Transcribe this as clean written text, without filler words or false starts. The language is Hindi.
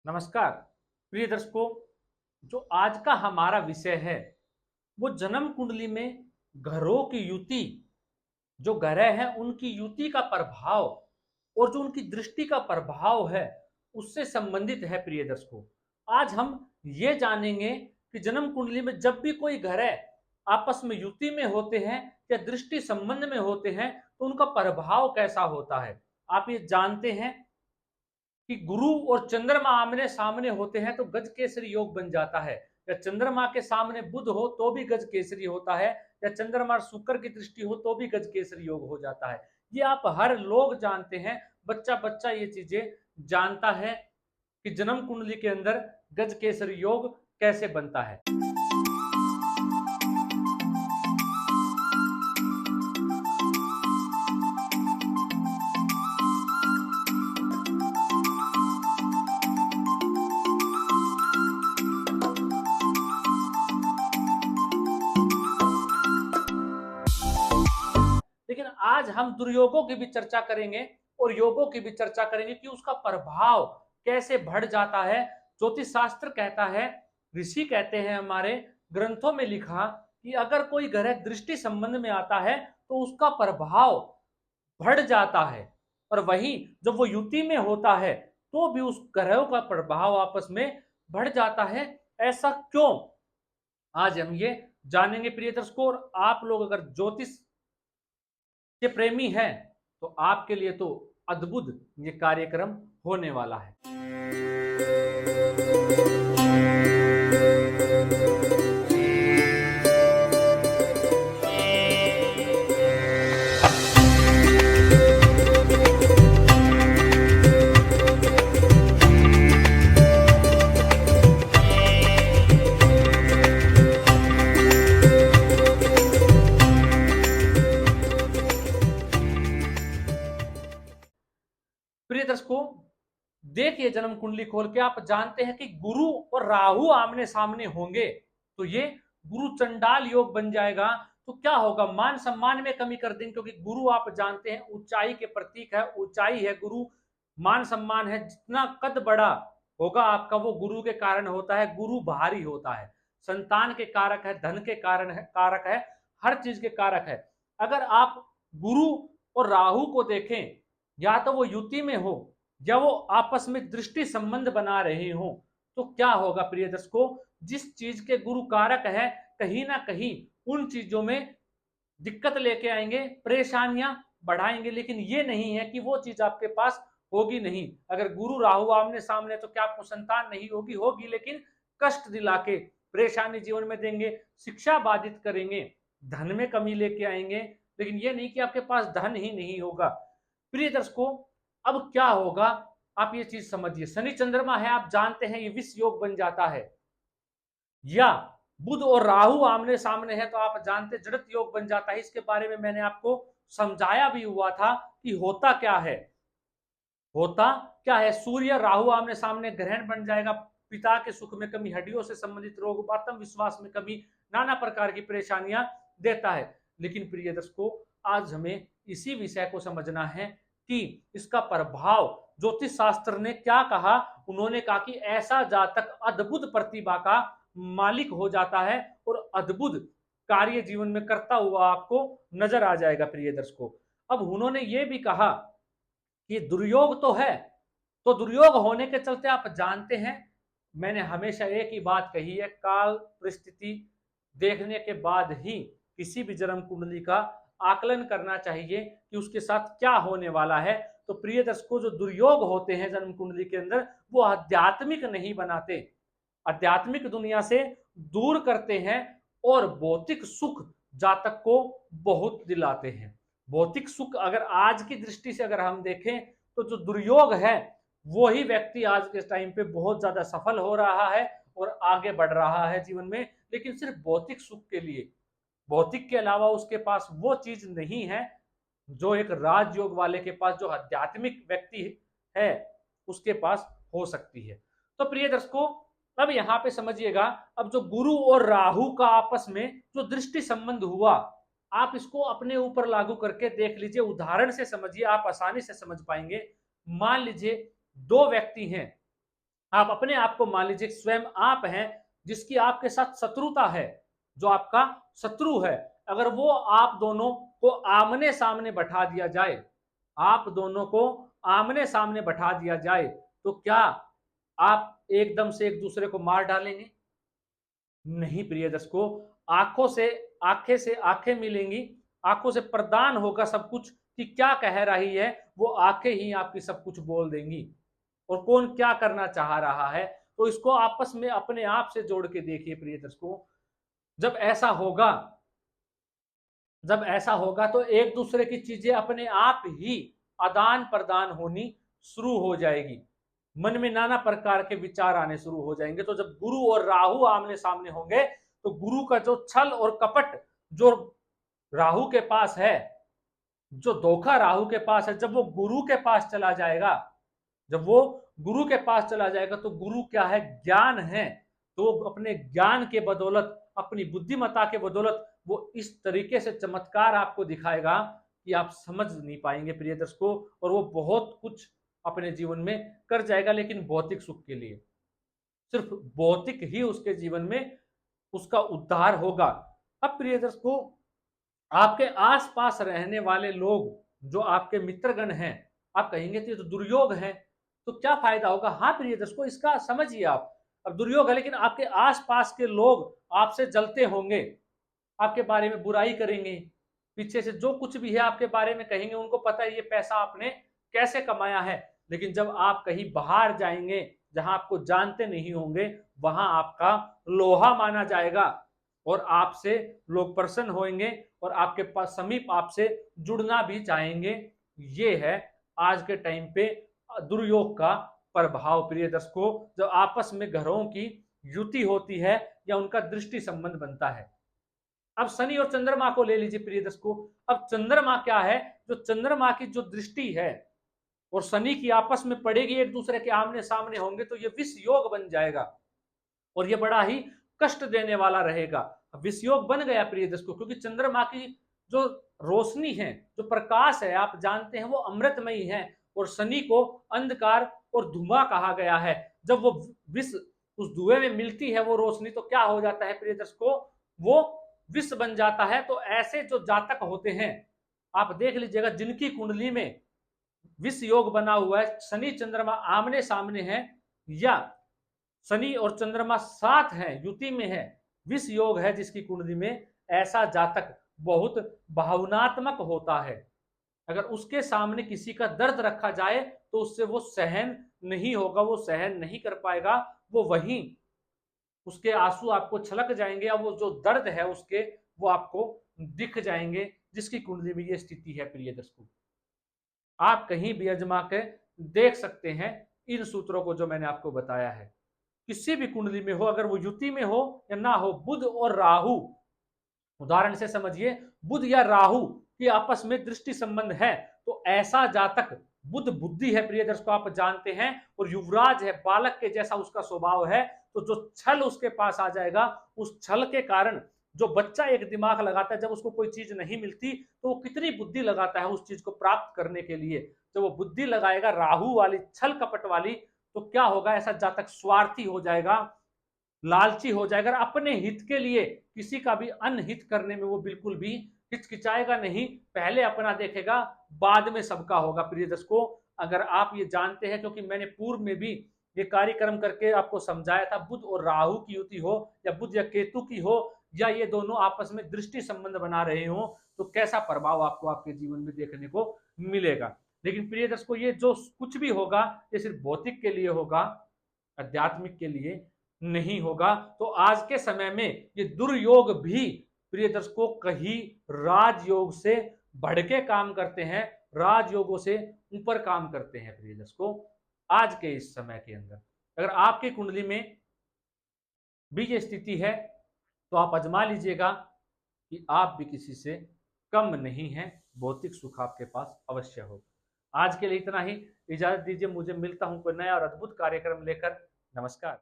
नमस्कार प्रिय दर्शकों। जो आज का हमारा विषय है वो जन्म कुंडली में ग्रहों की युति, जो ग्रह हैं उनकी युति का प्रभाव और जो उनकी दृष्टि का प्रभाव है उससे संबंधित है। प्रिय दर्शकों, आज हम ये जानेंगे कि जन्म कुंडली में जब भी कोई ग्रह आपस में युति में होते हैं या दृष्टि संबंध में होते हैं तो उनका प्रभाव कैसा होता है। आप ये जानते हैं कि गुरु और चंद्रमा आमने सामने होते हैं तो गज केसरी योग बन जाता है, या चंद्रमा के सामने बुध हो तो भी गज केसरी होता है, या चंद्रमा और शुक्र की दृष्टि हो तो भी गज केसरी योग हो जाता है। ये आप हर लोग जानते हैं, बच्चा बच्चा ये चीजें जानता है कि जन्म कुंडली के अंदर गज केसरी योग कैसे बनता है। लेकिन आज हम दुर्योगों की भी चर्चा करेंगे और योगों की भी चर्चा करेंगे कि उसका प्रभाव कैसे बढ़ जाता है। ज्योतिष शास्त्र कहता है, ऋषि कहते हैं, हमारे ग्रंथों में लिखा कि अगर कोई ग्रह दृष्टि संबंध में आता है तो उसका प्रभाव बढ़ जाता है, और वहीं जब वो युति में होता है तो भी उस ग्रहों का प्रभाव आपस में बढ़ जाता है। ऐसा क्यों, आज हम ये जानेंगे प्रिय दर्शकों। और आप लोग अगर ज्योतिष के प्रेमी हैं तो आपके लिए तो अद्भुत ये कार्यक्रम होने वाला है। प्रिय दर्शकों, देखिए जन्म कुंडली खोल के आप जानते हैं कि गुरु और राहु आमने सामने होंगे तो ये गुरु चंडाल योग बन जाएगा। तो क्या होगा, मान सम्मान में कमी कर देंगे, क्योंकि गुरु आप जानते हैं ऊंचाई के प्रतीक है, ऊंचाई है गुरु, मान सम्मान है। जितना कद बड़ा होगा आपका वो गुरु के कारण होता है। गुरु भारी होता है, संतान के कारक है, धन के कारण है, कारक है, हर चीज के कारक है। अगर आप गुरु और राहु को देखें, या तो वो युति में हो या वो आपस में दृष्टि संबंध बना रहे हो, तो क्या होगा प्रिय दर्शकों, जिस चीज के गुरु कारक है कहीं ना कहीं उन चीजों में दिक्कत लेके आएंगे, परेशानियां बढ़ाएंगे। लेकिन ये नहीं है कि वो चीज आपके पास होगी नहीं। अगर गुरु राहु आमने सामने तो क्या आपको संतान नहीं होगी? होगी, लेकिन कष्ट दिला के परेशानी जीवन में देंगे, शिक्षा बाधित करेंगे, धन में कमी लेके आएंगे। लेकिन ये नहीं कि आपके पास धन ही नहीं होगा। प्रिय दर्शकों, अब क्या होगा आप ये चीज समझिए। शनि चंद्रमा है, आप जानते हैं ये विष योग बन जाता है, या बुध और राहु आमने सामने है तो आप जानते जड़त योग बन जाता है। इसके बारे में मैंने आपको समझाया भी हुआ था कि होता क्या है। होता क्या है, सूर्य राहु आमने सामने ग्रहण बन जाएगा, पिता के सुख में कमी, हड्डियों से संबंधित रोग, आत्मविश्वास में कमी, नाना प्रकार की परेशानियां देता है। लेकिन प्रिय दर्शकों, आज हमें इसी विषय को समझना है कि इसका प्रभाव ज्योतिष शास्त्र ने क्या कहा। उन्होंने कहा कि ऐसा जातक अद्भुत प्रतिभा का मालिक हो जाता है और अद्भुत कार्य जीवन में करता हुआ आपको नजर आ जाएगा। प्रिय दर्शकों, अब उन्होंने ये भी कहा कि दुर्योग तो है, तो दुर्योग होने के चलते आप जानते हैं, मैंने हमेशा एक ही बात कही है, काल परिस्थिति देखने के बाद ही किसी भी जन्म कुंडली का आकलन करना चाहिए कि उसके साथ क्या होने वाला है। तो प्रिय दर्शकों, जो दुर्योग होते हैं जन्म कुंडली के अंदर वो आध्यात्मिक नहीं बनाते, आध्यात्मिक दुनिया से दूर करते हैं और भौतिक सुख जातक को बहुत दिलाते हैं। भौतिक सुख अगर आज की दृष्टि से अगर हम देखें तो जो दुर्योग है वो ही व्यक्ति आज के टाइम पे बहुत ज्यादा सफल हो रहा है और आगे बढ़ रहा है जीवन में, लेकिन सिर्फ भौतिक सुख के लिए। भौतिक के अलावा उसके पास वो चीज नहीं है जो एक राजयोग वाले के पास, जो आध्यात्मिक व्यक्ति है उसके पास हो सकती है। तो प्रिय दर्शकों, अब यहां पे समझिएगा, अब जो गुरु और राहु का आपस में जो दृष्टि संबंध हुआ, आप इसको अपने ऊपर लागू करके देख लीजिए, उदाहरण से समझिए, आप आसानी से समझ पाएंगे। मान लीजिए दो व्यक्ति हैं, आप अपने आप को मान लीजिए स्वयं आप हैं जिसकी आपके साथ शत्रुता है, जो आपका शत्रु है, अगर वो आप दोनों को आमने सामने बैठा दिया जाए, आप दोनों को आमने सामने बैठा दिया जाए, तो क्या आप एकदम से एक दूसरे को मार डालेंगे? नहीं प्रिय दर्शकों, आंखें से आंखें मिलेंगी, आंखों से प्रदान होगा सब कुछ कि क्या कह रही है, वो आंखें ही आपकी सब कुछ बोल देंगी और कौन क्या करना चाह रहा है। तो इसको आपस में अपने आप से जोड़ के देखिए प्रिय दर्शकों। जब ऐसा होगा जब ऐसा होगा तो एक दूसरे की चीजें अपने आप ही आदान प्रदान होनी शुरू हो जाएगी, मन में नाना प्रकार के विचार आने शुरू हो जाएंगे। तो जब गुरु और राहु आमने सामने होंगे तो गुरु का जो छल और कपट जो राहु के पास है, जो धोखा राहु के पास है, जब वो गुरु के पास चला जाएगा, जब वो गुरु के पास चला जाएगा तो गुरु क्या है, ज्ञान है। तो अपने ज्ञान के बदौलत, अपनी बुद्धिमत्ता के बदौलत वो इस तरीके से चमत्कार आपको दिखाएगा कि आप समझ नहीं पाएंगे प्रिय दर्शकों। और वो बहुत कुछ अपने जीवन में कर जाएगा, लेकिन भौतिक सुख के लिए, सिर्फ भौतिक ही उसके जीवन में उसका उद्धार होगा। अब प्रिय दर्शकों, आपके आसपास रहने वाले लोग जो आपके मित्रगण हैं, आप कहेंगे तो ये तो दुर्योग है, तो क्या फायदा होगा? हाँ प्रिय दर्शकों, इसका समझिए आप। अब दुर्योग है, लेकिन आपके आसपास के लोग आपसे जलते होंगे, आपके बारे में बुराई करेंगे, पीछे से जो कुछ भी है आपके बारे में कहेंगे, उनको पता है ये पैसा आपने कैसे कमाया है। लेकिन जब आप कहीं बाहर जाएंगे जहां आपको जानते नहीं होंगे, वहां आपका लोहा माना जाएगा और आपसे लोग प्रसन्न होंगे और आपके पास समीप आपसे जुड़ना भी चाहेंगे। ये है आज के टाइम पे दुर्योग का प्रभाव प्रिय दर्शकों। जब आपस में घरों की युति होती है या उनका दृष्टि संबंध बनता है। अब शनि और चंद्रमा को ले लीजिए प्रिय दर्शकों। अब चंद्रमा क्या है, जो चंद्रमा की जो दृष्टि है और शनि की आपस में पड़ेगी, एक दूसरे के आमने सामने होंगे, तो ये विष योग बन जाएगा और ये बड़ा ही कष्ट देने वाला रहेगा। विष योग बन गया प्रिय दर्शकों, क्योंकि चंद्रमा की जो रोशनी है, जो प्रकाश है, आप जानते हैं वो अमृतमयी है, और शनि को अंधकार और धुआं कहा गया है। जब वो विष उस धुएं में मिलती है वो रोशनी, तो क्या हो जाता है प्रिय दर्शकों, वो विष बन जाता है। तो ऐसे जो जातक होते हैं, आप देख लीजिएगा, जिनकी कुंडली में विष योग बना हुआ है, शनि चंद्रमा आमने सामने है, या शनि और चंद्रमा साथ है, युति में है, विष योग है जिसकी कुंडली में, ऐसा जातक बहुत भावनात्मक होता है। अगर उसके सामने किसी का दर्द रखा जाए तो उससे वो सहन नहीं होगा, वो सहन नहीं कर पाएगा, वो वहीं उसके आंसू आपको छलक जाएंगे, या वो जो दर्द है उसके, वो आपको दिख जाएंगे, जिसकी कुंडली में ये स्थिति है प्रिय दर्शकों। आप कहीं भी अजमा के देख सकते हैं इन सूत्रों को जो मैंने आपको बताया है। किसी भी कुंडली में हो, अगर वो युति में हो या ना हो, बुध और राहु, उदाहरण से समझिए, बुध या राहु की आपस में दृष्टि संबंध है, तो ऐसा जातक, बुध बुद्धि है प्रिय दर्शकों, आप जानते हैं, और युवराज है, बालक के जैसा उसका स्वभाव है। तो जो छल उसके पास आ जाएगा, उस छल के कारण जो बच्चा एक दिमाग लगाता है, जब उसको कोई चीज नहीं मिलती तो वो कितनी बुद्धि लगाता है उस चीज को प्राप्त करने के लिए। जब वो बुद्धि लगाएगा राहु वाली, छल कपट वाली, तो क्या होगा, ऐसा जातक स्वार्थी हो जाएगा, लालची हो जाएगा, अपने हित के लिए किसी का भी अनहित करने में वो बिल्कुल भी हिचकिचाएगा नहीं, पहले अपना देखेगा, बाद में सबका होगा प्रिय दर्शकों। अगर आप ये जानते हैं, क्योंकि मैंने पूर्व में भी ये कार्यक्रम करके आपको समझाया था, बुध और राहु की युति हो या बुध या केतु की हो, या ये दोनों आपस में दृष्टि संबंध बना रहे हो, तो कैसा प्रभाव आपको आपके जीवन में देखने को मिलेगा। लेकिन प्रिय दर्शकों, ये जो कुछ भी होगा ये सिर्फ भौतिक के लिए होगा, आध्यात्मिक के लिए नहीं होगा। तो आज के समय में ये दुर्योग भी प्रिय दर्शकों कहीं राजयोग से बढ़ के काम करते हैं, राजयोगों से ऊपर काम करते हैं प्रिय दर्शकों। आज के इस समय के अंदर अगर आपकी कुंडली में भी ये स्थिति है, तो आप आजमा लीजिएगा कि आप भी किसी से कम नहीं हैं, भौतिक सुख आपके पास अवश्य होगा। आज के लिए इतना ही, इजाजत दीजिए, मुझे मिलता हूं कोई नया और अद्भुत कार्यक्रम लेकर। नमस्कार।